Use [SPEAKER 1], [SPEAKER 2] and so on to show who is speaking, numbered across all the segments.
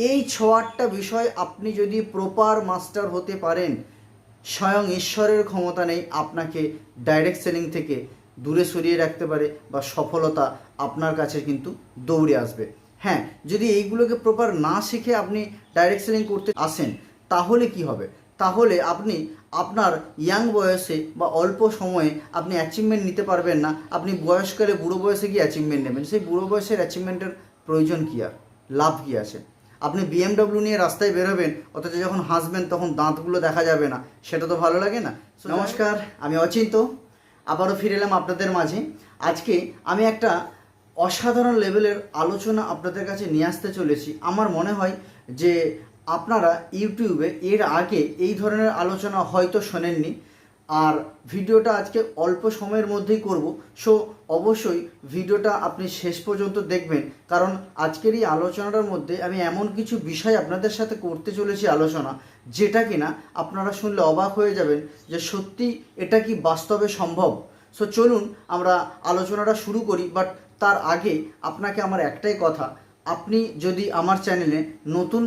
[SPEAKER 1] এই 6-8টা বিষয় আপনি যদি প্রপার মাস্টার হতে পারেন, স্বয়ং ঈশ্বরের ক্ষমতা নেই আপনাকে ডাইরেক্ট সেলিং থেকে দূরে সরিয়ে রাখতে পারে বা সফলতা আপনার কাছে কিন্তু দৌড়ে আসবে। হ্যাঁ, যদি এইগুলোকে প্রপার না শিখে আপনি ডাইরেক্ট সেলিং করতে আসেন, তাহলে কি হবে? তাহলে আপনি আপনার ইয়াং বয়সে বা অল্প সময়ে আপনি অ্যাচিভমেন্ট নিতে পারবেন না। আপনি বয়সকালে বুড়ো বয়সে গিয়ে অ্যাচিভমেন্ট নেবেন, সেই বুড়ো বয়সের অ্যাচিভমেন্টের প্রয়োজন কী আর, লাভ কী আছে? আপনি BMW নিয়ে রাস্তায় বেরোবেন, অথচ যখন হাসবেন তখন দাঁতগুলো দেখা যাবে না, সেটা তো ভালো লাগে না। নমস্কার, আমি অচিন্ত, আবারও ফিরে এলাম আপনাদের মাঝে। আজকে আমি একটা অসাধারণ লেভেলের আলোচনা আপনাদের কাছে নিয়ে আসতে চলেছি। আমার মনে হয় যে আপনারা ইউটিউবে এর আগে এই ধরনের আলোচনা হয়তো শোনেননি, আর ভিডিওটা আজকে অল্প সময়ের মধ্যেই করব। সো অবশ্যই ভিডিওটা আপনি শেষ পর্যন্ত দেখবেন, কারণ আজকের এই আলোচনাটার মধ্যে আমি এমন কিছু বিষয় আপনাদের সাথে করতে চলেছি আলোচনা, যেটা কিনা আপনারা শুনলে অবাক হয়ে যাবেন যে সত্যি এটা কি বাস্তবে সম্ভব। সো চলুন আমরা আলোচনাটা শুরু করি। বাট তার আগে আপনাকে আমার একটাই কথা, আপনি যদি আমার চ্যানেলে নতুন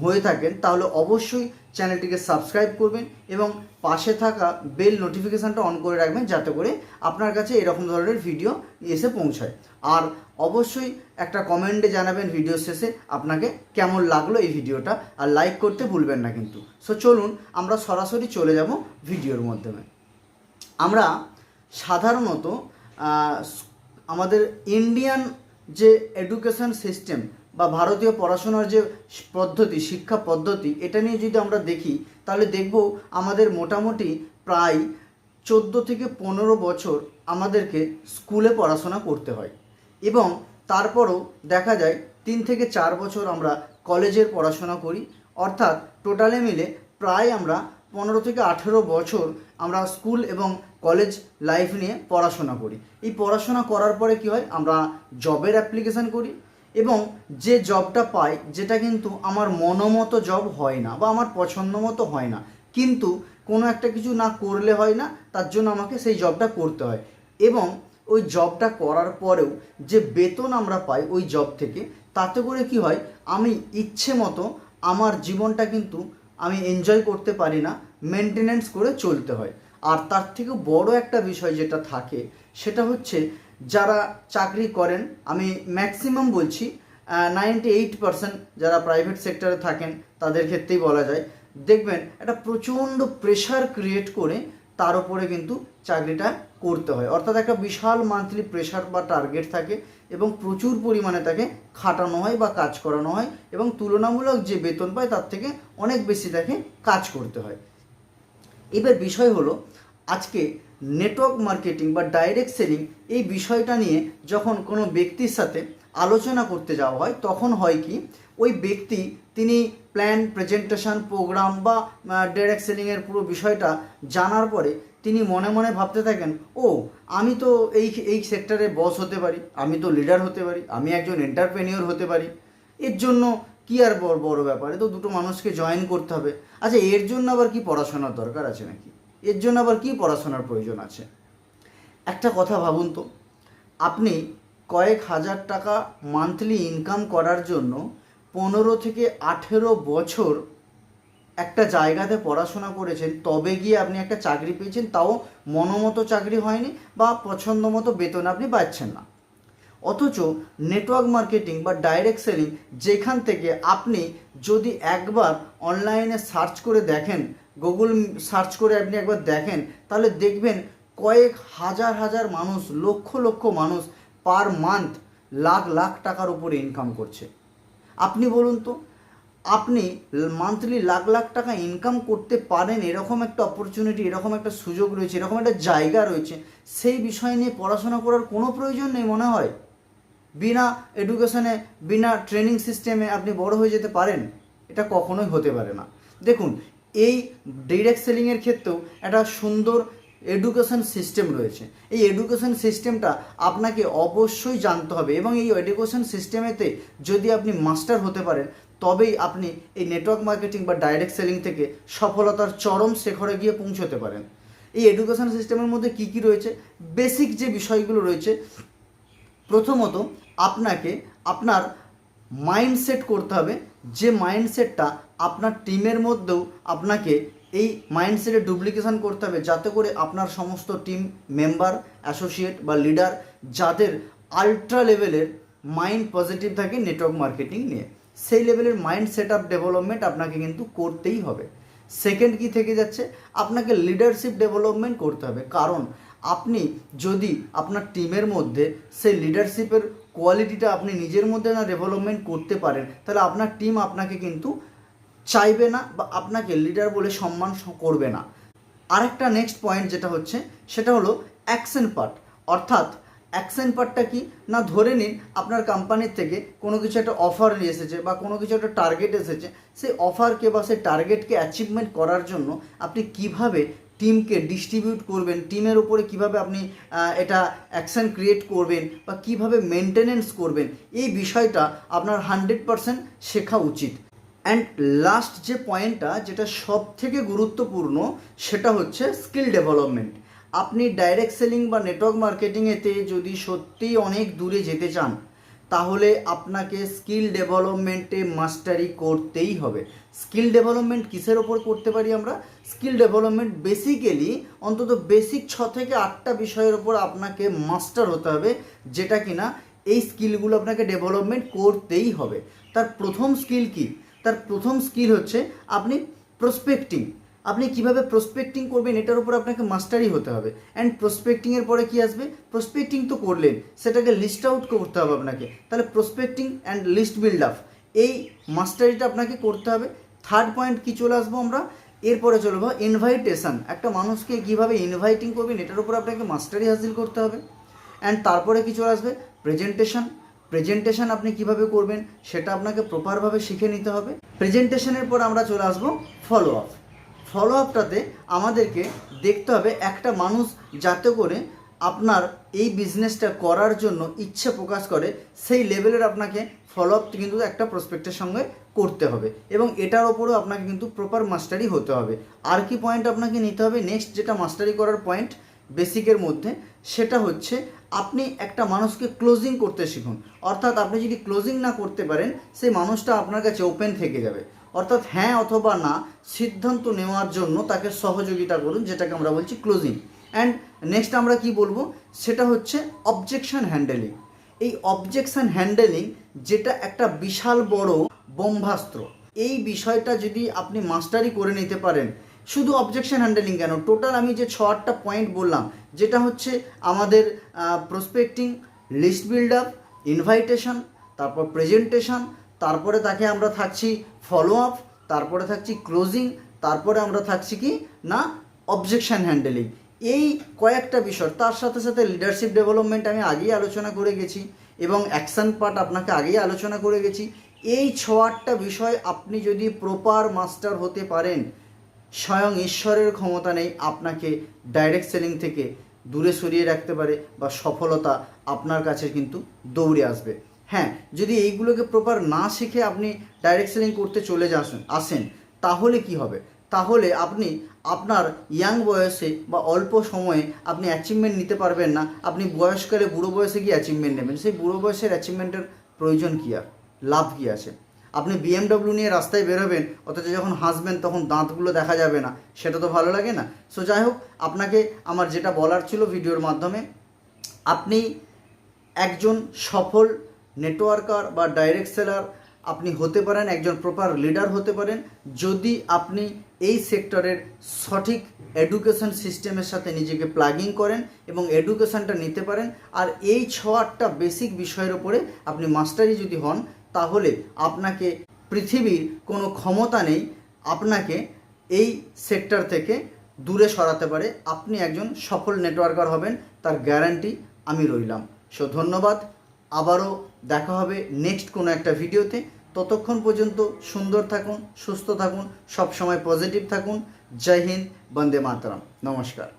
[SPEAKER 1] হয়ে থাকেন তাহলে অবশ্যই চ্যানেলটিকে সাবস্ক্রাইব করবেন এবং পাশে থাকা বেল নোটিফিকেশানটা অন করে রাখবেন, যাতে করে আপনার কাছে এরকম ধরনের ভিডিও এসে পৌঁছায়। আর অবশ্যই একটা কমেন্টে জানাবেন ভিডিও শেষে আপনাকে কেমন লাগলো এই ভিডিওটা, আর লাইক করতে ভুলবেন না কিন্তু। সো চলুন আমরা সরাসরি চলে যাব ভিডিওর মাধ্যমে। আমরা সাধারণত আমাদের ইন্ডিয়ান যে এডুকেশন সিস্টেম বা ভারতীয় পড়াশোনার যে পদ্ধতি, শিক্ষা পদ্ধতি, এটা নিয়ে যদি আমরা দেখি তাহলে দেখব আমাদের মোটামুটি প্রায় 14 থেকে 15 বছর আমাদেরকে স্কুলে পড়াশোনা করতে হয়, এবং তারপরও দেখা যায় 3 থেকে 4 বছর আমরা কলেজের পড়াশোনা করি। অর্থাৎ টোটালে মিলে প্রায় আমরা 15 থেকে 18 বছর আমরা স্কুল এবং কলেজ লাইফ নিয়ে পড়াশোনা করি। এই পড়াশোনা করার পরে কি হয়, আমরা জবের অ্যাপ্লিকেশান করি, এবং যে জবটা পাই, যেটা কিন্তু আমার মনোমতো জব হয় না বা আমার পছন্দ মতো হয় না, কিন্তু কোনো একটা কিছু না করলে হয় না, তার জন্য আমাকে সেই জবটা করতে হয়। এবং ওই জবটা করার পরেও যে বেতন আমরা পাই ওই জব থেকে, তাতে করে কি হয়, আমি ইচ্ছে মতো আমার জীবনটা কিন্তু আমি এনজয় করতে পারি না, মেনটেনেন্স করে চলতে হয়। আর তার থেকে বড় একটা বিষয় যেটা থাকে সেটা হচ্ছে, যারা চাকরি করেন, আমি ম্যাক্সিমাম বলছি 98% যারা প্রাইভেট সেক্টরে থাকেন তাদের ক্ষেত্রেই বলা যায়, দেখবেন একটা প্রচণ্ড প্রেশার ক্রিয়েট করে তার উপরে কিন্তু চাকরিটা করতে হয়। অর্থাৎ একটা বিশাল মান্থলি প্রেশার বা টার্গেট থাকে, এবং প্রচুর পরিমাণে তাকে খাটানো হয় বা কাজ করানো হয়, এবং তুলনামূলক যে বেতন পায় তার থেকে অনেক বেশি তাকে কাজ করতে হয়। এবার বিষয় হলো, আজকে নেটওয়ার্ক মার্কেটিং বা ডাইরেক্ট সেলিং এই বিষয়টা নিয়ে যখন কোনো ব্যক্তির সাথে আলোচনা করতে যাওয়া হয়, তখন হয় কি, ওই ব্যক্তি তিনি প্ল্যান, প্রেজেন্টেশন, প্রোগ্রাম বা ডাইরেক্ট সেলিংয়ের পুরো বিষয়টা জানার পরে তিনি মনে মনে ভাবতে থাকেন, ও আমি তো এই সেক্টরে বস হতে পারি, আমি তো লিডার হতে পারি, আমি একজন এন্টারপ্রেনিওর হতে পারি, এর জন্য কি আর বড় ব্যাপারে, তো দুটো মানুষকে জয়েন করতে হবে। আচ্ছা, এর জন্য আবার কি পড়াশোনার দরকার আছে নাকি? এর জন্য আবার কি পড়াশোনার প্রয়োজন আছে? একটা কথা ভাবুন তো, আপনি কয়েক হাজার টাকা মান্থলি ইনকাম করার জন্য 15 থেকে 18 বছর একটা জায়গাতে পড়াশোনা করেছেন, তবে গিয়ে আপনি একটা চাকরি পেয়েছেন, তাও মনোমতো চাকরি হয়নি বা পছন্দ মতো বেতন আপনি পাচ্ছেন না। অথচ নেটওয়ার্ক মার্কেটিং বা ডাইরেক্ট সেলিং, যেখান থেকে আপনি যদি একবার অনলাইনে সার্চ করে দেখেন, গুগল সার্চ করে আপনি একবার দেখেন, তাহলে দেখবেন কয়েক হাজার হাজার মানুষ, লক্ষ লক্ষ মানুষ পার মান্থ লাখ লাখ টাকার উপরে ইনকাম করছে। আপনি বলুন তো, আপনি মান্থলি লাখ লাখ টাকা ইনকাম করতে পারেন, এরকম একটা অপরচুনিটি, এরকম একটা সুযোগ রয়েছে, এরকম একটা জায়গা রয়েছে, সেই বিষয় নিয়ে পড়াশোনা করার কোনো প্রয়োজন নেই মনে হয়? বিনা এডুকেশনে, বিনা ট্রেনিং সিস্টেমে আপনি বড় হয়ে যেতে পারেন? এটা কখনোই হতে পারে না। দেখুন, এই ডাইরেক্ট সেলিংয়ের ক্ষেত্রেও একটা সুন্দর এডুকেশন সিস্টেম রয়েছে। এই এডুকেশন সিস্টেমটা আপনাকে অবশ্যই জানতে হবে, এবং এই এডুকেশন সিস্টেমেতে যদি আপনি মাস্টার হতে পারেন, তবেই আপনি এই নেটওয়ার্ক মার্কেটিং বা ডাইরেক্ট সেলিং থেকে সফলতার চরম শিখরে গিয়ে পৌঁছতে পারেন। এই এডুকেশন সিস্টেমের মধ্যে কী কী রয়েছে, বেসিক যে বিষয়গুলো রয়েছে, প্রথমত আপনাকে আপনার মাইন্ডসেট করতে হবে, যে মাইন্ডসেটটা আপনার টিমের মধ্যেও আপনাকে এই মাইন্ডসেটে ডুপ্লিকেশন করতে হবে, যাতে করে আপনার সমস্ত টিম মেম্বার, অ্যাসোসিয়েট বা লিডার যাদের আলট্রা লেভেলের মাইন্ড পজিটিভ থাকে নেটওয়ার্ক মার্কেটিং নিয়ে, সেই লেভেলের মাইন্ড সেট আপ ডেভেলপমেন্ট আপনাকে কিন্তু করতেই হবে। সেকেন্ড কি থেকে যাচ্ছে, আপনাকে লিডারশিপ ডেভেলপমেন্ট করতে হবে। কারণ আপনি যদি আপনার টিমের মধ্যে সেই লিডারশিপের কোয়ালিটিটা আপনি নিজের মধ্যে না ডেভেলপমেন্ট করতে পারেন, তাহলে আপনার টিম আপনাকে কিন্তু চাইবে না বা আপনাকে লিডার বলে সম্মান করবে না। আরেকটা নেক্সট পয়েন্ট যেটা হচ্ছে সেটা হলো অ্যাকশন পার্ট। অর্থাৎ অ্যাকশন পার্টটা কি না, ধরে নিন আপনার কোম্পানির থেকে কোনো কিছু একটা অফার নিয়ে এসেছে বা কোনো কিছু একটা টার্গেট এসেছে, সেই অফারকে বা সেই টার্গেটকে অ্যাচিভমেন্ট করার জন্য আপনি কিভাবে টিমকে ডিস্ট্রিবিউট করবেন, টিমের উপরে কিভাবে আপনি এটা অ্যাকশন ক্রিয়েট করবেন বা কিভাবে মেনটেনেন্স করবেন, এই বিষয়টা আপনার 100% শেখা উচিত। অ্যান্ড লাস্ট যে পয়েন্টটা যেটা সব থেকে গুরুত্বপূর্ণ সেটা হচ্ছে স্কিল ডেভেলপমেন্ট। আপনি ডাইরেক্ট সেলিং বা নেটওয়ার্ক মার্কেটিংয়েতে যদি সত্যিই অনেক দূরে যেতে চান, তাহলে আপনাকে স্কিল ডেভেলপমেন্টে মাস্টারি করতেই হবে। স্কিল ডেভেলপমেন্ট কিসের ওপর করতে পারি আমরা? স্কিল ডেভেলপমেন্ট বেসিক্যালি অন্তত বেসিক 6 থেকে 8টা বিষয়ের ওপর আপনাকে মাস্টার হতে হবে, যেটা কিনা এই স্কিলগুলো আপনাকে ডেভেলপমেন্ট করতেই হবে। তার প্রথম স্কিল কি? তার প্রথম স্কিল হচ্ছে আপনি প্রসপেক্টিং। আপনি কিভাবে প্রসপেক্টিং করবেন এটার উপর আপনাকে মাস্টারি হতে হবে। অ্যান্ড প্রসপেক্টিংয়ের পরে কি আসবে? প্রসপেক্টিং তো করলেন, সেটাকে লিস্ট আউট করতে হবে আপনাকে। তাহলে prospecting and list build up, এই মাস্টারিটা আপনাকে করতে হবে। থার্ড পয়েন্ট কি চলে আসবো আমরা? এরপরে চলবো ইনভাইটেশন। একটা মানুষকে কীভাবে ইনভাইটিং করবেন এটার উপর আপনাকে মাস্টারি হাসিল করতে হবে। অ্যান্ড তারপরে কি চলে আসবে? প্রেজেন্টেশন। প্রেজেন্টেশন আপনি কিভাবে করবেন সেটা আপনাকে প্রপারভাবে শিখে নিতে হবে। প্রেজেন্টেশনের পর আমরা চলে আসবো ফলো আপ। ফলো আপটাতে আমাদেরকে দেখতে হবে একটা মানুষ যাতে করে আপনার এই বিজনেসটা করার জন্য ইচ্ছে প্রকাশ করে, সেই লেভেলের আপনাকে ফলো আপ কিন্তু একটা প্রসপেক্টের সঙ্গে করতে হবে এবং এটার ওপরও আপনাকে কিন্তু প্রপার মাস্টারি হতে হবে। আর কি পয়েন্ট আপনাকে নিতে হবে? নেক্সট যেটা মাস্টারি করার পয়েন্ট বেসিকের মধ্যে, সেটা হচ্ছে আপনি একটা মানুষকে ক্লোজিং করতে শিখুন। অর্থাৎ আপনি যদি ক্লোজিং না করতে পারেন, সেই মানুষটা আপনার কাছে ওপেন থেকে যাবে। অর্থাৎ হ্যাঁ অথবা না সিদ্ধান্ত নেওয়ার জন্য তাকে সহযোগিতা করুন, যেটাকে আমরা বলছি ক্লোজিং। অ্যান্ড নেক্সট আমরা কি বলবো? সেটা হচ্ছে অবজেকশন হ্যান্ডেলিং। এই অবজেকশন হ্যান্ডেলিং যেটা একটা বিশাল বড় ব্রহ্মাস্ত্র, এই বিষয়টা যদি আপনি মাস্টারি করে নিতে পারেন, শুধু অবজেকশন হ্যান্ডেলিং কেন, টোটাল আমি যে 6-8টা পয়েন্ট বললাম, যেটা হচ্ছে আমাদের prospecting, list build up, invitation, তারপর প্রেজেন্টেশন, তারপরে তাকে আমরা থাকছি ফলো আপ, তারপরে থাকছি ক্লোজিং, তারপরে আমরা থাকছি কি না অবজেকশন হ্যান্ডেলিং। এই কয়েকটা বিষয়, তার সাথে সাথে লিডারশিপ ডেভেলপমেন্ট আমি আগেই আলোচনা করে গেছি এবং অ্যাকশন পার্ট আপনাকে আগেই আলোচনা করে গেছি। এই 6-8টা বিষয় আপনি যদি প্রপার মাস্টার হতে পারেন, স্বয়ং ঈশ্বরের ক্ষমতা নেই আপনাকে ডাইরেক্ট সেলিং থেকে দূরে সরিয়ে রাখতে পারে বা সফলতা আপনার কাছে কিন্তু দৌড়ে আসবে। হ্যাঁ, যদি এইগুলোকে প্রপার না শিখে আপনি ডাইরেক্ট সেলিং করতে চলে আসেন, তাহলে কি হবে? তাহলে আপনি আপনার ইয়াং বয়সে বা অল্প সময়ে আপনি অ্যাচিভমেন্ট নিতে পারবেন না। আপনি বয়সকালে বুড়ো বয়সে গিয়ে অ্যাচিভমেন্ট নেবেন, সেই বুড়ো বয়সের অ্যাচিভমেন্টের প্রয়োজন কী আর, লাভ কী আছে? আপনি BMW নিয়ে রাস্তায় বেরোবেন, অথচ যখন হাসবেন তখন দাঁতগুলো দেখা যাবে না, সেটা তো ভালো লাগে না। সো যাই হোক, আপনাকে আমার যেটা বলার ছিল ভিডিওর মাধ্যমে, আপনি একজন সফল নেটওয়ার্কার বা ডাইরেক্ট সেলার আপনি হতে পারেন, একজন প্রপার লিডার হতে পারেন, যদি আপনি এই সেক্টরের সঠিক এডুকেশন সিস্টেমের সাথে নিজেকে প্লাগিং করেন এবং এডুকেশনটা নিতে পারেন। আর এই 6-8টা বেসিক বিষয়ের উপরে আপনি মাস্টারি যদি হন, তাহলে আপনাকে পৃথিবীর কোনো ক্ষমতা নেই আপনাকে এই সেক্টর থেকে দূরে সরাতে পারে। আপনি একজন সফল নেটওয়ার্কার হবেন, তার গ্যারান্টি আমি রইলাম। সো ধন্যবাদ, আবারও দেখা হবে নেক্সট কোনো একটা ভিডিওতে। ততক্ষণ পর্যন্ত সুন্দর থাকুন, সুস্থ থাকুন, সবসময় পজিটিভ থাকুন। জয় হিন্দ, বন্দে মাতরম, নমস্কার।